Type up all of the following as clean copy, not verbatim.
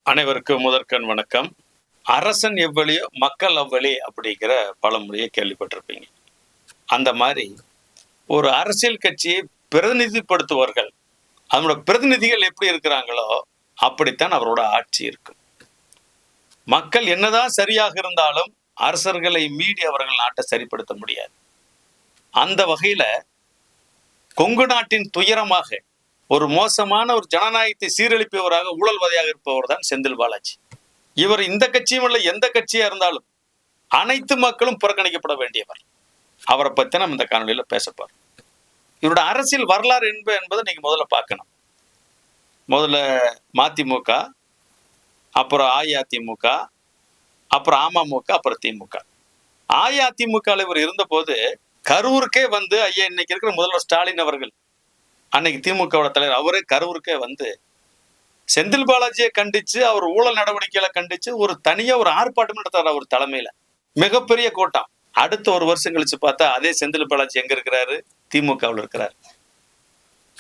அனைவருக்கும் முதற்கண் வணக்கம். அரசன் எவ்வழியோ மக்கள் அவ்வழி அப்படிங்கிற பழமொழியை கேள்விப்பட்டிருப்பீங்க. அந்த மாதிரி ஒரு அரசியல் கட்சியை பிரதிநிதிப்படுத்துவார்கள், அதனோட பிரதிநிதிகள் எப்படி இருக்கிறாங்களோ அப்படித்தான் அவரோட ஆட்சி இருக்கும். மக்கள் என்னதான் சரியாக இருந்தாலும் அரசர்களை மீறி அவர்கள் நாட்டை சரிப்படுத்த முடியாது. அந்த வகையில கொங்கு நாட்டின் துயரமாக ஒரு மோசமான ஒரு ஜனநாயகத்தை சீரழிப்பவராக ஊழல்வாதியாக இருப்பவர் தான் செந்தில் பாலாஜி. இவர் இந்த கட்சியும் இல்லை, எந்த கட்சியா இருந்தாலும் அனைத்து மக்களும் புறக்கணிக்கப்பட வேண்டியவர். அவரை பத்தி நம்ம இந்த காணொலியில பேசப்போம். இவரோட அரசியல் வரலாறு என்பதை நீங்க முதல்ல பார்க்கணும். முதல்ல மதிமுக, அப்புறம் அஇஅதிமுக, அப்புறம் அமமுக, அப்புறம் திமுக. அஇஅதிமுக இவர் இருந்த போது கரூருக்கே வந்து ஐயா இன்னைக்கு இருக்கிற முதல்வர் ஸ்டாலின் அவர்கள், அன்னைக்கு திமுகவோட தலைவர், அவரே கரூருக்கே வந்து செந்தில் பாலாஜியை கண்டிச்சு, அவர் ஊழல் நடவடிக்கைகளை கண்டிச்சு ஒரு தனியா ஒரு ஆர்ப்பாட்டம் நடத்துறாரு அவர் தலைமையில. மிகப்பெரிய கூட்டம். அடுத்த ஒரு வருஷம் கழிச்சு பார்த்தா அதே செந்தில் பாலாஜி எங்க இருக்கிறாரு? திமுகவில் இருக்கிறாரு.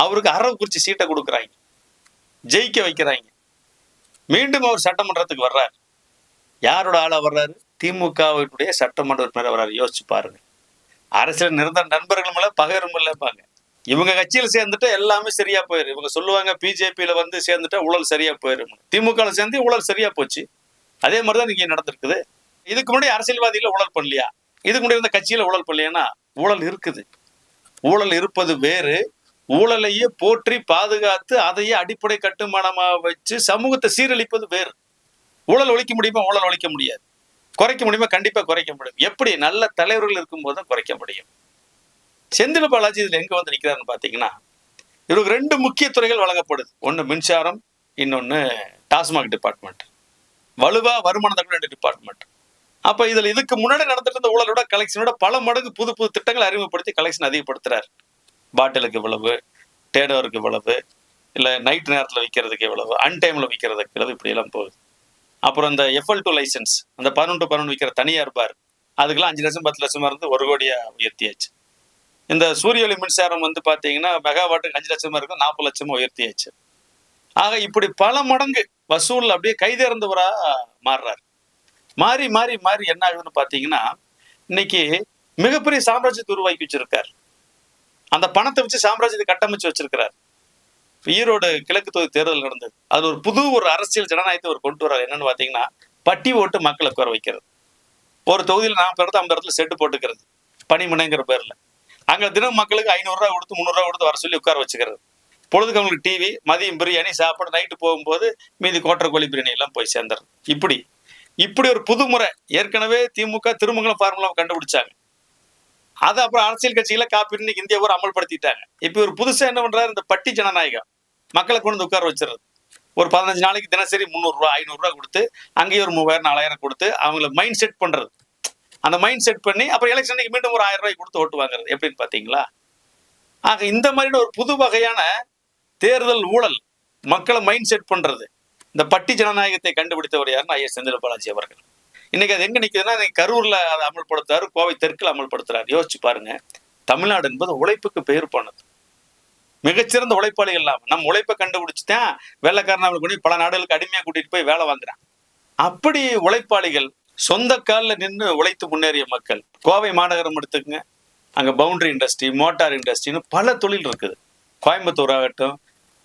அவருக்கு அரவக்குறிச்சி சீட்டை கொடுக்குறாங்க, ஜெயிக்க வைக்கிறாங்க. மீண்டும் அவர் சட்டமன்றத்துக்கு வர்றாரு. யாரோட ஆளா வர்றாரு? திமுகவுடைய சட்டமன்ற உறுப்பினர் வர்றாரு. யோசிச்சு பாருங்க. அரசியல் நிரந்தர நண்பர்களும் இல்லை, பகைவரும் இல்லைப்பாங்க. இவங்க கட்சியில சேர்ந்துட்டு எல்லாமே சரியா போயிரு. இவங்க சொல்லுவாங்க பிஜேபியில வந்து சேர்ந்துட்டா ஊழல் சரியா போயிரும். திமுக சேர்ந்து ஊழல் சரியா போச்சு. அதே மாதிரிதான் இங்க நடந்திருக்குது. இதுக்கு முன்னாடி அரசியல்வாதிகளை ஊழல் பண்ணலையா? இதுக்கு முன்னாடி இருந்த கட்சியில ஊழல் பண்ணலையானா? ஊழல் இருக்குது. ஊழல் இருப்பது வேறு. ஊழலையே போற்றி பாதுகாத்து அதையே அடிப்படை கட்டுமானமா வச்சு சமூகத்தை சீரழிப்பது வேறு. ஊழல் ஒழிக்க முடியுமா? ஊழல் ஒழிக்க முடியாது. குறைக்க முடியுமா? கண்டிப்பா குறைக்க முடியும். எப்படி? நல்ல தலைவர்கள் இருக்கும் போது குறைக்க முடியும். செந்தில் பாலாஜி இதுல எங்க வந்து நிக்கிறாருன்னு பாத்தீங்கன்னா, இவருக்கு ரெண்டு முக்கிய துறைகள் வழங்கப்படுது. ஒன்னு மின்சாரம், இன்னொன்னு டாஸ்மாக் டிபார்ட்மெண்ட். வலுவா வருமான தகவல் டிபார்ட்மெண்ட். அப்ப இதுல இதுக்கு முன்னாடி நடந்துட்டு இருந்த ஊழலோட கலெக்ஷனோட பல மடங்கு புது புது திட்டங்களை அறிமுகப்படுத்தி கலெக்ஷன் அதிகப்படுத்துறாரு. பாட்டிலுக்கு இவ்வளவு, டேனோருக்கு இவ்வளவு, இல்ல நைட் நேரத்துல விற்கிறதுக்கு எவ்வளவு, அன்டைம்ல விற்கிறதுக்கு எவ்வளவு, இப்படி எல்லாம் போகுது. அப்புறம் இந்த FL2 லைசன்ஸ், அந்த 11 விற்கிற தனியார் பார், அதுக்கெல்லாம் 5 லட்சம் 10 லட்சமா இருந்து 1 கோடியா உயர்த்தியாச்சு. இந்த சூரிய ஒளி மின்சாரம் வந்து பாத்தீங்கன்னா மெகாவாட்டுக்கு 5 லட்சமா இருக்கும், 40 லட்சமா உயர்த்தியாச்சு. ஆக இப்படி பல மடங்கு வசூல் அப்படியே கைதேர்ந்தவரா மாறுறாரு. மாறி மாறி மாறி என்ன ஆகுதுன்னு பாத்தீங்கன்னா, இன்னைக்கு மிகப்பெரிய சாம்ராஜ்யத்தை உருவாக்கி வச்சிருக்காரு. அந்த பணத்தை வச்சு சாம்ராஜ்யத்தை கட்டமைச்சு வச்சிருக்கிறார். ஈரோடு கிழக்கு தொகுதி தேர்தல் நடந்தது. அது ஒரு புது ஒரு அரசியல் ஜனநாயகத்தை அவர் கொண்டு வர்றாரு. என்னன்னு பாத்தீங்கன்னா, பட்டி ஓட்டு மக்களை உட்கார வைக்கிறது. ஒரு தொகுதியில் 40 இடத்துல 50 இடத்துல செட்டு போட்டுக்கிறது, பணிமனைங்கிற பேர்ல. அங்க தினம் மக்களுக்கு 500 ரூபா கொடுத்து 300 ரூபா கொடுத்து வர சொல்லி உட்கார வச்சுக்கிறது. பொழுதுக்கு அவங்களுக்கு டிவி, மதியம் பிரியாணி சாப்பாடு, நைட்டு போகும்போது மீதி கோட்டரை கோழி பிரியாணி எல்லாம் போய் சேர்ந்துறது. இப்படி ஒரு புது முறை ஏற்கனவே திமுக திருமங்கலம் ஃபார்முலா கண்டுபிடிச்சாங்க. அதை அப்புறம் அரசியல் கட்சிகளை காப்பி இன்னைக்கு இந்தியா ஊர் அமல்படுத்திட்டாங்க. இப்ப ஒரு புதுசா என்ன பண்றாரு? இந்த பட்டி ஜனநாயகம், மக்களை கொண்டு உட்கார வச்சிருது. ஒரு 15 நாளைக்கு தினசரி 300 ரூபா 500 ரூபா கொடுத்து, அங்கேயே ஒரு 3000 4000 கொடுத்து அவங்களை மைண்ட் செட் பண்றது. அந்த மைண்ட் செட் பண்ணி அப்புறம் எலெக்ஷனுக்கு மீண்டும் ஒரு 1000 ரூபாய் கொடுத்து ஓட்டு வாங்குறது. எப்படின்னு பாத்தீங்களா? ஆக இந்த மாதிரி ஒரு புது வகையான தேர்தல் ஊழல், மக்களை மைண்ட் செட் பண்றது, இந்த பட்டி ஜனநாயகத்தை கண்டுபிடித்தவர் யாருன்னா ஐயா செந்தில் பாலாஜி அவர்கள். இன்னைக்கு அது எங்க நிக்குதுன்னா, கரூர்ல அதை அமல்படுத்துறாரு, கோவை தெற்குல அமல்படுத்துறாரு. யோசிச்சு பாருங்க. தமிழ்நாடு என்பது உழைப்புக்கு பெயர் போனது. மிகச்சிறந்த உழைப்பாளிகள் இல்லாம நம்ம உழைப்பை கண்டுபிடிச்சுதான் வெள்ளக்காரன் கொண்டு பல நாடுகளுக்கு அடிமையா கூட்டிட்டு போய் வேலை வாங்குறான். அப்படி உழைப்பாளிகள், சொந்த காலில் நின்று உழைத்து முன்னேறிய மக்கள். கோவை மாநகரம் எடுத்துக்கங்க, அங்க பவுண்டரி இண்டஸ்ட்ரி, மோட்டார் இண்டஸ்ட்ரின்னு பல தொழில் இருக்குது. கோயம்புத்தூர் ஆகட்டும்,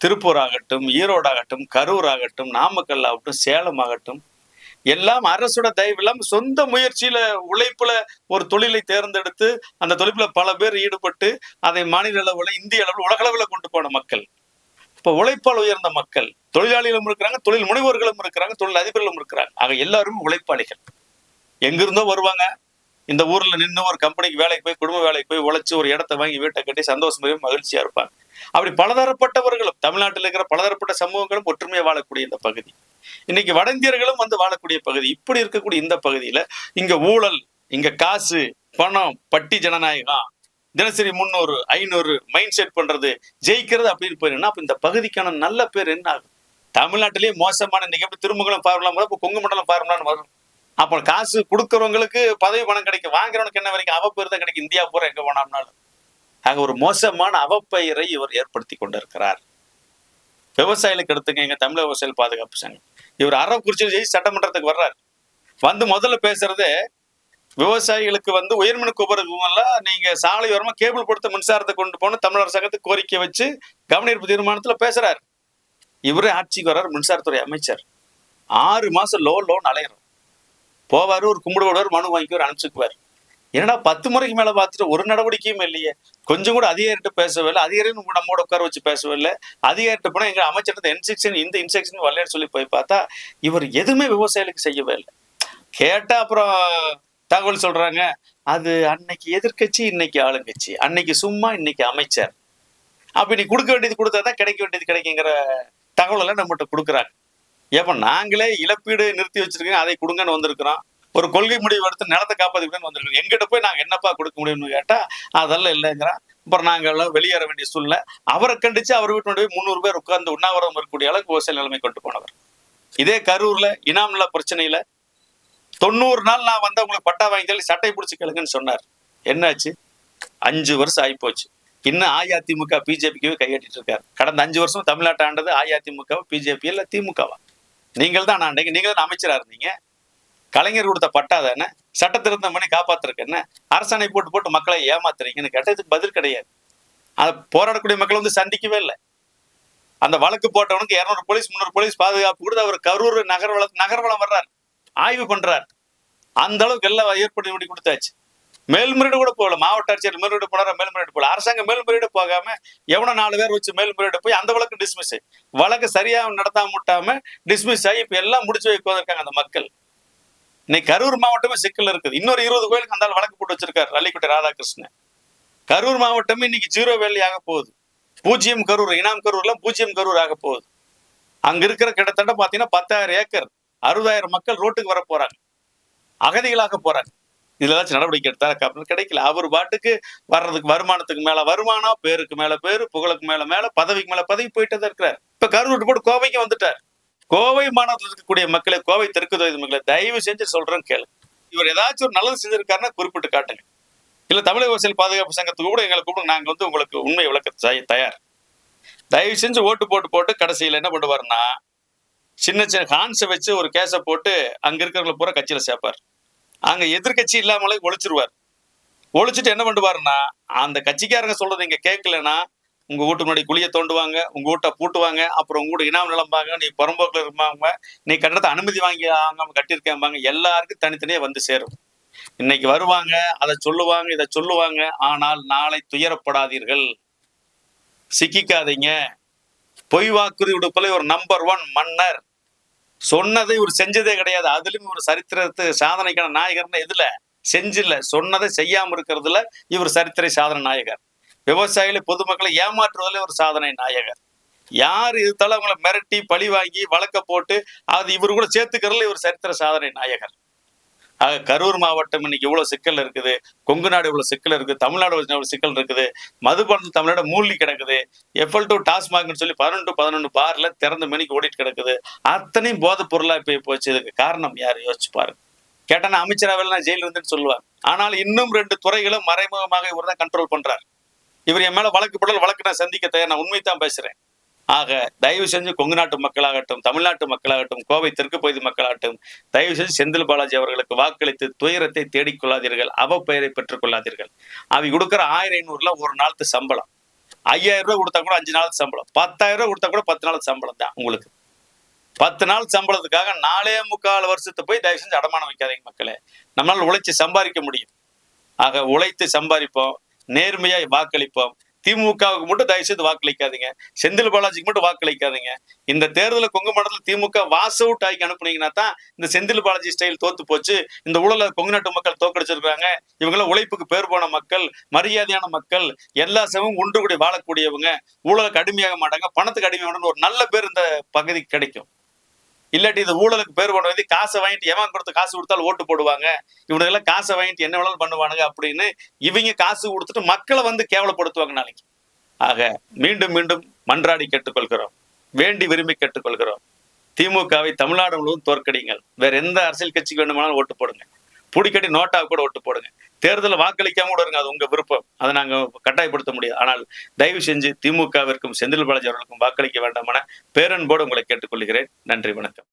திருப்பூர் ஆகட்டும், ஈரோடு ஆகட்டும், கரூர் ஆகட்டும், நாமக்கல் ஆகட்டும், சேலம் ஆகட்டும், எல்லாம் அரசோட தயவு இல்லாம சொந்த முயற்சியில உழைப்புல ஒரு தொழிலை தேர்ந்தெடுத்து அந்த தொழில பல பேர் ஈடுபட்டு அதை மாநில அளவுல, இந்திய அளவில், உலக அளவில் கொண்டு போன மக்கள். இப்ப உழைப்பால் உயர்ந்த மக்கள், தொழிலாளிகளும் இருக்கிறாங்க, தொழில் முனைவோர்களும் இருக்கிறாங்க, தொழில் அதிபர்களும் இருக்கிறாங்க. ஆக எல்லாரும் உழைப்பாளிகள். எங்கிருந்தோ வருவாங்க. இந்த ஊர்ல நின்று ஒரு கம்பெனிக்கு வேலைக்கு போய், குடும்ப வேலைக்கு போய் உழைச்சு ஒரு இடத்தை வாங்கி வீட்டை கட்டி சந்தோஷமாகவும் மகிழ்ச்சியா இருப்பாங்க. அப்படி பலதரப்பட்டவர்களும், தமிழ்நாட்டில் இருக்கிற பலதரப்பட்ட சமூகங்களும் ஒற்றுமையா வாழக்கூடிய இந்த பகுதி, இன்னைக்கு வட இந்தியர்களும் வந்து வாழக்கூடிய பகுதி. இப்படி இருக்கக்கூடிய இந்த பகுதியில இங்க ஊழல், இங்க காசு, பணம், பட்டி ஜனநாயகம், தினசரி 300 500 மைண்ட் செட் பண்றது, ஜெயிக்கிறது அப்படின்னு போயிருந்தா அப்ப இந்த பகுதிக்கான நல்ல பேர் என்ன ஆகும்? தமிழ்நாட்டிலேயே மோசமான இன்னைக்கு எப்படி திருமங்கலம் ஃபார்முலா, இப்ப கொங்கு மண்டலம் ஃபார்முலான்னு வரும். அப்ப காசு கொடுக்கறவங்களுக்கு பதவி பணம் கிடைக்கும், வாங்குறவனுக்கு என்ன வரைக்கும் அவப்பெயர் தான் கிடைக்கும். இந்தியா பூரா எங்க போனாம்னாலும். ஆக ஒரு மோசமான அவப்பெயரை இவர் ஏற்படுத்தி கொண்டிருக்கிறார். விவசாயிகளுக்கு எடுத்துங்க, எங்க தமிழக விவசாயிகள் பாதுகாப்பு சங்கம் இவர் அரவக்குறிச்சியில் ஜெயிச்சு சட்டமன்றத்துக்கு வர்றாரு. வந்து முதல்ல பேசுறதே விவசாயிகளுக்கு வந்து உயர்மின் கோபுரங்கள்லாம் நீங்க சாலையோரமா கேபிள் கொடுத்த மின்சாரத்தை கொண்டு போன தமிழ் அரசாங்கத்துக்கு கோரிக்கை வச்சு கவனஈர்ப்பு தீர்மானத்துல பேசுறாரு. இவரே ஆட்சிக்கு வர்றாரு, மின்சாரத்துறை அமைச்சர். 6 மாசம் லோன் அலையிறோம். போவாரு, ஒரு கும்பிடு போடுவார், மனு வாங்கிக்குவார், அனுப்பிச்சுக்குவார். என்னடா 10 முறைக்கு மேல பார்த்துட்டு ஒரு நடவடிக்கையும் இல்லையே. கொஞ்சம் கூட அதிகாரிட்ட பேசவே இல்லை. அதிகாரி நம்மோட உட்கார வச்சு பேசவே இல்லை. அதிகாரிட்ட போனா எங்க அமைச்சர் இந்த இன்ஸ்ட்ரக்ஷன் வரலன்னு சொல்லி போய் பார்த்தா இவர் எதுவுமே விவசாயிகளுக்கு செய்யவே இல்லை. கேட்டா அப்புறம் தகவல் சொல்றாங்க, அது அன்னைக்கு எதிர்கட்சி இன்னைக்கு ஆளுங்கட்சி, அன்னைக்கு சும்மா இன்னைக்கு அமைச்சர். அப்ப நீ கொடுக்க வேண்டியது கொடுத்தாதான் கிடைக்க வேண்டியது கிடைக்குங்கிற தகவல் எல்லாம் நம்மகிட்ட கொடுக்குறாங்க. ஏப்ப நாங்களே இழப்பீடு நிறுத்தி வச்சிருக்கோம், அதை கொடுங்கன்னு வந்திருக்கிறோம். ஒரு கொள்கை முடிவு எடுத்து நிலத்தை காப்பாற்றிக்கணும்னு வந்திருக்கோம். எங்கிட்ட போய் நாங்க என்னப்பா கொடுக்க முடியும்னு கேட்டா அதெல்லாம் இல்லைங்கிறான். அப்புறம் நாங்க எல்லாம் வெளியேற வேண்டிய சூழ்நிலை. அவரை கண்டிச்சு அவர் வீட்டு போய் 300 பேர் உட்கார்ந்து உண்ணாவிரதம் இருக்கக்கூடிய அளவுக்கு விவசாய நிலைமை கொண்டு போனவர். இதே கரூர்ல இனாம் நில பிரச்சனையில 90 நாள் நான் வந்து உங்களுக்கு பட்டா வாங்கி தள்ளி சட்டை பிடிச்சி கேளுங்கன்னு சொன்னார். என்னாச்சு? 5 வருஷம் ஆகிப்போச்சு. இன்னும் அஇஅதிமுக பிஜேபிக்கு கையெட்டிட்டு இருக்காரு. கடந்த 5 வருஷம் தமிழ்நாட்டை ஆண்டது அஇஅதிமுக பிஜேபி இல்ல திமுகவா? நீங்கள் தான் ஆண்டீங்க. நீங்க தான் அமைச்சரா இருந்தீங்க. கலைஞர் கொடுத்த பட்டா தானே, சட்ட திருத்தம் பண்ணி காப்பாத்துறதுக்கு என்ன அரசாணை போட்டு மக்களை ஏமாத்துறீங்கன்னு கேட்டதுக்கு பதில் கிடையாது. அதை போராடக்கூடிய மக்களை வந்து சந்திக்கவே இல்லை. அந்த வழக்கு போட்டவனுக்கு 200 போலீஸ் 300 போலீஸ் பாதுகாப்பு கொடுத்து அவர் கரூர் நகர்வளம் வர்றாரு, ஆய்வு பண்றாரு. அந்த அளவுக்கு எல்லாம் ஏற்படுத்தி பண்ணி கொடுத்தாச்சு. மேல்முறையீடு கூட போகல. மாவட்ட ஆட்சியர் மேல்முறையீடு போனாரா? மேல்முறையீடு போகல. அரசாங்கம் மேல்முறையீடு போகாம எவனோ 4 பேர் வச்சு மேல்முறையீடு போய் அந்த வழக்கு டிஸ்மிஸ், வழக்கு சரியா நடத்தாம முட்டாம டிஸ்மிஸ் ஆகி இப்ப எல்லாம் முடிச்சு வைக்க அந்த மக்கள். இன்னைக்கு கரூர் மாவட்டமே சிக்கல் இருக்குது. இன்னொரு 20 கோயிலுக்கு அந்த வழக்கு போட்டு வச்சிருக்காரு ரள்ளிக்குட்டை ராதாகிருஷ்ணன். கரூர் மாவட்டமே இன்னைக்கு 0 வேலி ஆக போகுது. 0 கரூர், இனாம் கரூர்ல 0 கரூர் ஆக போகுது. அங்க இருக்கிற கிட்டத்தட்ட பாத்தீங்கன்னா 10,000 ஏக்கர், 60,000 மக்கள் ரோட்டுக்கு வர போறாங்க, அகதிகளாக போறாங்க. இதுல ஏதாச்சும் நடவடிக்கை எடுத்தா கிடைக்கல. அவர் பாட்டுக்கு வர்றதுக்கு வருமானத்துக்கு மேல வருமானம், பேருக்கு மேல பேரு, புகழுக்கு மேல பதவிக்கு மேல பதவி போயிட்டு தான் இருக்கிறார். இப்ப கரூர் போட்டு கோவைக்கு வந்துட்டார். கோவை மாநிலத்தில் இருக்கக்கூடிய மக்களை, கோவை தெற்கு தொகுதி மக்களை தயவு செஞ்சு சொல்றேன்னு கேளு. இவர் ஏதாச்சும் ஒரு நல்லது செஞ்சிருக்காருன்னா குறிப்பிட்டு காட்டுங்க. இல்ல தமிழக விவசாயிகள் பாதுகாப்பு சங்கத்துக்கு கூட எங்களை கூப்பிட்டு நாங்க வந்து உங்களுக்கு உண்மை விளக்க தயார். தயவு செஞ்சு ஓட்டு போட்டு கடைசியில என்ன பண்ணுவாருன்னா சின்ன ஹான்ஸை வச்சு ஒரு கேஸை போட்டு அங்க இருக்கிறவங்களை பூரா கட்சியில சேர்ப்பார். அங்க எதிர்கட்சி இல்லாமலே ஒழிச்சிருவார். ஒழிச்சிட்டு என்ன பண்ணுவாருன்னா அந்த கட்சிக்காரங்க சொல்றது இங்க கேட்கலன்னா உங்க வீட்டு முன்னாடி குழியை தோண்டுவாங்க, உங்க வீட்டை பூட்டுவாங்க, அப்புறம் உங்க வீட்டு இனாம் நிலம்பாங்க, நீ புறம்போக்கில் இருப்பாங்க, நீ கட்டடத்தை அனுமதி வாங்கி கட்டியிருக்கேன்பாங்க. எல்லாருக்கும் தனித்தனியே வந்து சேரும். இன்னைக்கு வருவாங்க, அதை சொல்லுவாங்க, இதை சொல்லுவாங்க. ஆனால் நாளை துயரப்படாதீர்கள், சிக்கிக்காதீங்க. பொய் வாக்குறுதி விடுப்பல ஒரு நம்பர் 1 மன்னர். சொன்னதை ஒரு செஞ்சதே கிடையாது. அதுலயும் ஒரு சரித்திரத்து சாதனைக்கான நாயகர்னு எதுல செஞ்சில்ல, சொன்னதை செய்யாம இருக்கிறதுல இவர் சரித்திர சாதனை நாயகர். விவசாயிகளை பொதுமக்களை ஏமாற்றுவதில் ஒரு சாதனை நாயகர். யார் இதுத்தாலும் அவங்களை மிரட்டி பழி வாங்கி வழக்க போட்டு அது இவர் கூட சேர்த்துக்கிறதுல இவர் சரித்திர சாதனை நாயகர். ஆக கரூர் மாவட்டம் இன்னைக்கு இவ்வளவு சிக்கல் இருக்குது, கொங்கு நாடு இவ்வளவு சிக்கல் இருக்குது, தமிழ்நாடு இவ்வளவு சிக்கல் இருக்குது, மதுபானம் தமிழ்நாடு மூழ்கி கிடக்குது. FL2 டாஸ்மாக்னு சொல்லி 11 பார்ல திறந்த மணிக்கு ஓடிட்டு கிடக்குது. அத்தனையும் போதை பொருளா போய் போச்சு. இதுக்கு காரணம் யாரு யோசிச்சு பாருங்க. கேட்டானா அமைச்சராவில் நான் ஜெயில இருந்துன்னு சொல்லுவாங்க. ஆனால் இன்னும் 2 துறைகளும் மறைமுகமாக இவர் தான் கண்ட்ரோல் பண்றாரு. இவர் என் மேல வழக்கு போடல, வழக்கு நான் சந்திக்க தயார், நான் உண்மைத்தான் பேசுறேன். ஆக தயவு செஞ்சு கொங்கு நாட்டு மக்களாகட்டும், தமிழ்நாட்டு மக்களாகட்டும், கோவை தெற்கு பகுதி மக்களாகட்டும், தயவு செஞ்சு செந்தில் பாலாஜி அவர்களுக்கு வாக்களித்து துயரத்தை தேடிக்கொள்ளாதீர்கள், அவப்பெயரை பெற்றுக் கொள்ளாதீர்கள். அவை கொடுக்குற 1500 ஒரு நாளுக்கு சம்பளம், 5000 ரூபாய் கொடுத்தா கூட 5 நாளுக்கு சம்பளம், 10,000 ரூபாய் கொடுத்தா கூட 10 நாளுக்கு சம்பளம் தான் உங்களுக்கு. 10 நாள் சம்பளத்துக்காக 4.25 வருஷத்தை போய் தயவு செஞ்சு அடமானம் வைக்காதீங்க மக்களே. நம்மளால உழைச்சு சம்பாதிக்க முடியும். ஆக உழைத்து சம்பாதிப்போம், நேர்மையா வாக்களிப்போம். திமுகவுக்கு மட்டும் தயவு செய்து வாக்களிக்காதீங்க, செந்தில் பாலாஜிக்கு மட்டும் வாக்களிக்காதீங்க. இந்த தேர்தலில் கொங்கு மண்டலத்தில் திமுக வாஸ் அவுட் ஆகி அனுப்புனீங்கன்னா தான் இந்த செந்தில் பாலாஜி ஸ்டைல் தோத்து போச்சு. இந்த ஊழல கொங்கு நாட்டு மக்கள் தோக்கடிச்சிருக்காங்க. இவங்களாம் உழைப்புக்கு பேர் போன மக்கள், மரியாதையான மக்கள், எல்லா சமமும் ஒன்று கூடி வாழக்கூடியவங்க, ஊழலுக்கு அடிமையாக மாட்டாங்க, பணத்துக்கு அடிமையான ஒரு நல்ல பேர் இந்த பகுதிக்கு கிடைக்கும். இல்லாட்டி இது ஊழலுக்கு பேர் போனது, காசை வாங்கிட்டு எவன் கொடுத்து காசு கொடுத்தாலும் ஓட்டு போடுவாங்க, இவனுக்கெல்லாம் காசை வாங்கிட்டு என்ன வேணாலும் பண்ணுவானுங்க அப்படின்னு இவங்க காசு கொடுத்துட்டு மக்களை வந்து கேவலப்படுத்துவாங்க நாளைக்கு. ஆக மீண்டும் மீண்டும் மன்றாடி கேட்டுக்கொள்கிறோம், வேண்டி விரும்பி கேட்டுக்கொள்கிறோம். திமுகவை தமிழ்நாடு முழுவதும் தோற்கடிங்கள். வேற எந்த அரசியல் கட்சிக்கு வேண்டுமானாலும் ஓட்டு போடுங்க, புடிக்கடி நோட்டாவை கூட ஓட்டு போடுங்க. தேர்தலில் வாக்களிக்காம கூட இருங்க, அது உங்க விருப்பம், அதை நாங்க கட்டாயப்படுத்த முடியாது. ஆனால் தயவு செஞ்சு திமுகவிற்கும் செந்தில் பாலாஜி அவர்களுக்கும் வாக்களிக்க வேண்டாம் என பேரன்போடு உங்களை கேட்டுக்கொள்கிறேன். நன்றி, வணக்கம்.